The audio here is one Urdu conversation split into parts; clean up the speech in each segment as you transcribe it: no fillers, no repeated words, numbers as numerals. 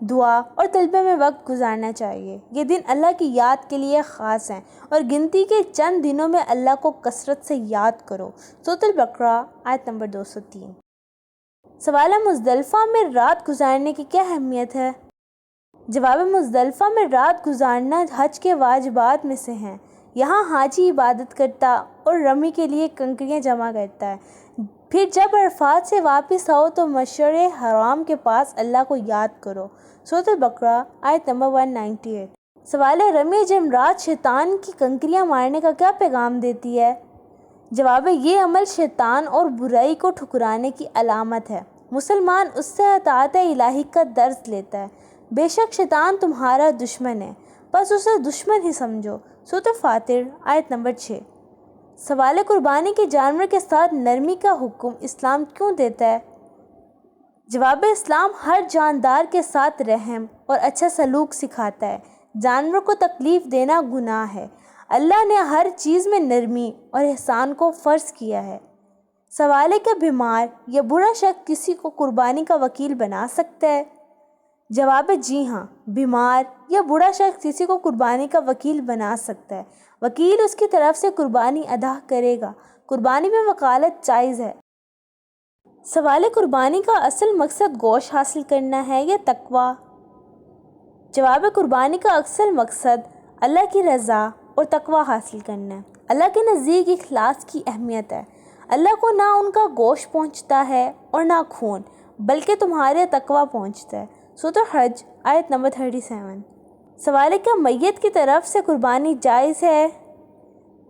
دعا اور طلبہ میں وقت گزارنا چاہیے۔ یہ دن اللہ کی یاد کے لیے خاص ہیں اور گنتی کے چند دنوں میں اللہ کو کثرت سے یاد کرو۔ سورۃ البقرہ آیت نمبر 203۔ سوال ہے، مزدلفہ میں رات گزارنے کی کیا اہمیت ہے؟ جواب، مزدلفہ میں رات گزارنا حج کے واجبات میں سے ہیں۔ یہاں حاجی عبادت کرتا اور رمی کے لیے کنکریاں جمع کرتا ہے۔ پھر جب عرفات سے واپس آؤ تو مشعر حرام کے پاس اللہ کو یاد کرو۔ سورۃ البقرہ آیت نمبر 198۔ سوال ہے، رمی جمرات شیطان کی کنکریاں مارنے کا کیا پیغام دیتی ہے؟ جواب ہے، یہ عمل شیطان اور برائی کو ٹھکرانے کی علامت ہے۔ مسلمان اس سے اطاعت الہی کا درس لیتا ہے۔ بے شک شیطان تمہارا دشمن ہے، بس اسے دشمن ہی سمجھو۔ سورۃ فاطر آیت نمبر 6۔ سوال ہے، قربانی کے جانور کے ساتھ نرمی کا حکم اسلام کیوں دیتا ہے؟ جواب، اسلام ہر جاندار کے ساتھ رحم اور اچھا سلوک سکھاتا ہے۔ جانور کو تکلیف دینا گناہ ہے۔ اللہ نے ہر چیز میں نرمی اور احسان کو فرض کیا ہے۔ سوال ہے، کیا بیمار یا برا شخص کسی کو قربانی کا وکیل بنا سکتا ہے؟ جواب ہے، جی ہاں، بیمار یا برا شخص کسی کو قربانی کا وکیل بنا سکتا ہے۔ وکیل اس کی طرف سے قربانی ادا کرے گا۔ قربانی میں وکالت جائز ہے۔ سوال ہے، قربانی کا اصل مقصد گوشت حاصل کرنا ہے یا تقویٰ؟ جواب ہے، قربانی کا اصل مقصد اللہ کی رضا اور تقویٰ حاصل کرنا ہے۔ اللہ کے نزدیک اخلاص کی اہمیت ہے۔ اللہ کو نہ ان کا گوشت پہنچتا ہے اور نہ خون، بلکہ تمہارے تقویٰ پہنچتا ہے۔ سورۃ الحج آیت نمبر 37۔ سوال ہے، کیا میت کی طرف سے قربانی جائز ہے؟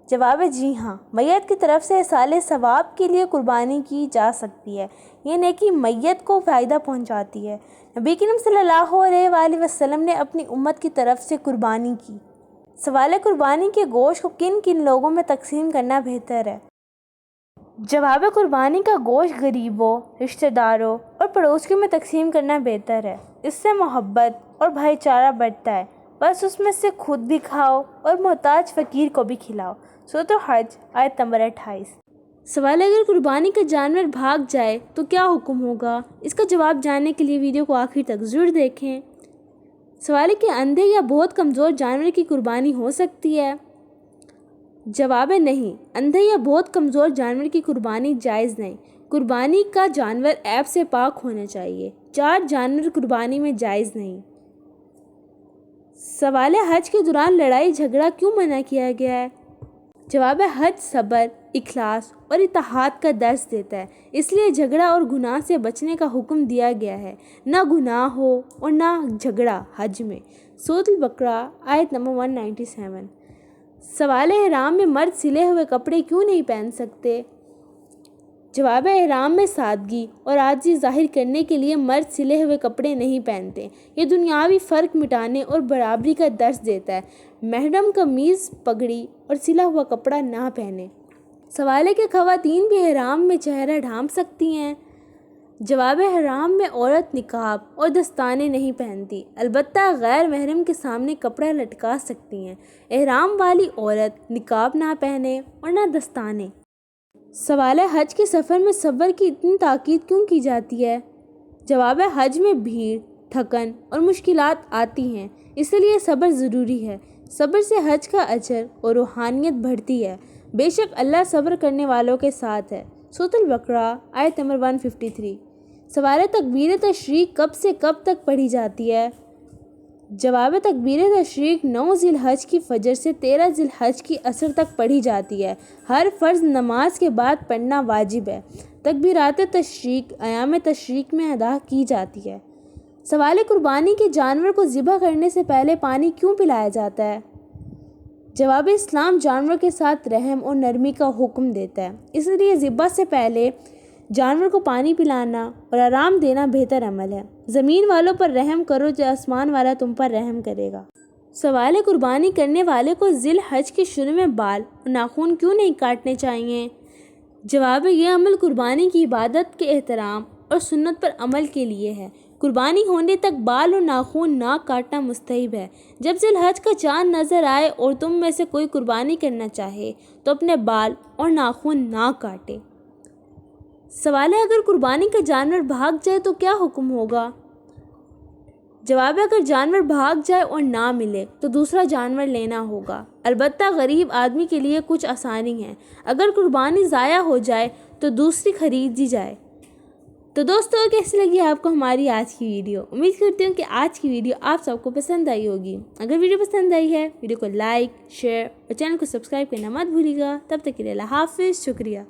جواب ہے، جی ہاں، میت کی طرف سے ایصال ثواب کے لیے قربانی کی جا سکتی ہے۔ یہ نیکی میت کو فائدہ پہنچاتی ہے۔ نبی کریم صلی اللہ علیہ وآلہ وسلم نے اپنی امت کی طرف سے قربانی کی۔ سوال ہے، قربانی کے گوشت کو کن کن لوگوں میں تقسیم کرنا بہتر ہے؟ جواب ہے، قربانی کا گوشت غریبوں، رشتہ داروں اور پڑوسیوں میں تقسیم کرنا بہتر ہے۔ اس سے محبت اور بھائی چارہ بڑھتا ہے۔ بس اس میں سے خود بھی کھاؤ اور محتاج فقیر کو بھی کھلاؤ۔ سورۃ الحج آیت نمبر 28۔ سوال ہے، اگر قربانی کا جانور بھاگ جائے تو کیا حکم ہوگا؟ اس کا جواب جاننے کے لیے ویڈیو کو آخر تک ضرور دیکھیں۔ سوال ہے کہ اندھے یا بہت کمزور جانور کی قربانی ہو سکتی ہے؟ جواب ہے، نہیں، اندھے یا بہت کمزور جانور کی قربانی جائز نہیں۔ قربانی کا جانور عیب سے پاک ہونا چاہیے۔ 4 جانور قربانی میں جائز نہیں۔ سوال ہے، حج کے دوران لڑائی جھگڑا کیوں منع کیا گیا ہے؟ جواب ہے، حج صبر، اخلاص اور اتحاد کا درس دیتا ہے، اس لیے جھگڑا اور گناہ سے بچنے کا حکم دیا گیا ہے۔ نہ گناہ ہو اور نہ جھگڑا حج میں۔ سورۃ البقرہ آیت نمبر 197۔ سوال ہے، احرام میں مرد سلے ہوئے کپڑے کیوں نہیں پہن سکتے؟ جواب ہے، احرام میں سادگی اور عاجزی ظاہر کرنے کے لیے مرد سلے ہوئے کپڑے نہیں پہنتے۔ یہ دنیاوی فرق مٹانے اور برابری کا درس دیتا ہے۔ محرم قمیض، پگڑی اور سلا ہوا کپڑا نہ پہنے۔ سوال ہے کہ خواتین بھی احرام میں چہرہ ڈھانپ سکتی ہیں؟ جواب ہے، احرام میں عورت نقاب اور دستانے نہیں پہنتی، البتہ غیر محرم کے سامنے کپڑا لٹکا سکتی ہیں۔ احرام والی عورت نقاب نہ پہنے اور نہ دستانے۔ سوال ہے، حج کے سفر میں صبر کی اتنی تاکید کیوں کی جاتی ہے؟ جواب ہے، حج میں بھیڑ، تھکن اور مشکلات آتی ہیں، اس لیے صبر ضروری ہے۔ صبر سے حج کا اجر اور روحانیت بڑھتی ہے۔ بے شک اللہ صبر کرنے والوں کے ساتھ ہے۔ سورۃ البقرہ آیت نمبر 153۔ سوال ہے، تکبیر تشریق کب سے کب تک پڑھی جاتی ہے؟ جواب ہے، تکبیر تشریق 9 ذی الحج کی فجر سے 13 ذی الحج کی عصر تک پڑھی جاتی ہے۔ ہر فرض نماز کے بعد پڑھنا واجب ہے۔ تکبیرات تشریق ایام تشریق میں ادا کی جاتی ہے۔ سوال ہے، قربانی کے جانور کو ذبح کرنے سے پہلے پانی کیوں پلایا جاتا ہے؟ جواب ہے، اسلام جانور کے ساتھ رحم اور نرمی کا حکم دیتا ہے، اس لیے ذبح سے پہلے جانور کو پانی پلانا اور آرام دینا بہتر عمل ہے۔ زمین والوں پر رحم کرو جو آسمان والا تم پر رحم کرے گا۔ سوال ہے، قربانی کرنے والے کو ذی الحج کے شروع میں بال اور ناخن کیوں نہیں کاٹنے چاہیے؟ جواب ہے، یہ عمل قربانی کی عبادت کے احترام اور سنت پر عمل کے لیے ہے۔ قربانی ہونے تک بال اور ناخن نہ کاٹنا مستحب ہے۔ جب ذی الحج کا چاند نظر آئے اور تم میں سے کوئی قربانی کرنا چاہے تو اپنے بال اور ناخن نہ کاٹے۔ سوال ہے، اگر قربانی کا جانور بھاگ جائے تو کیا حکم ہوگا؟ جواب ہے اگر جانور بھاگ جائے اور نہ ملے تو دوسرا جانور لینا ہوگا، البتہ غریب آدمی کے لیے کچھ آسانی ہے، اگر قربانی ضائع ہو جائے تو دوسری خریدی جائے۔ تو دوستو کیسی لگی آپ کو ہماری آج کی ویڈیو؟ امید کرتی ہوں کہ آج کی ویڈیو آپ سب کو پسند آئی ہوگی۔ اگر ویڈیو پسند آئی ہے ویڈیو کو لائک، شیئر اور چینل کو سبسکرائب کرنا مت بھولیے گا۔ تب تک کے لیے اللہ حافظ، شکریہ۔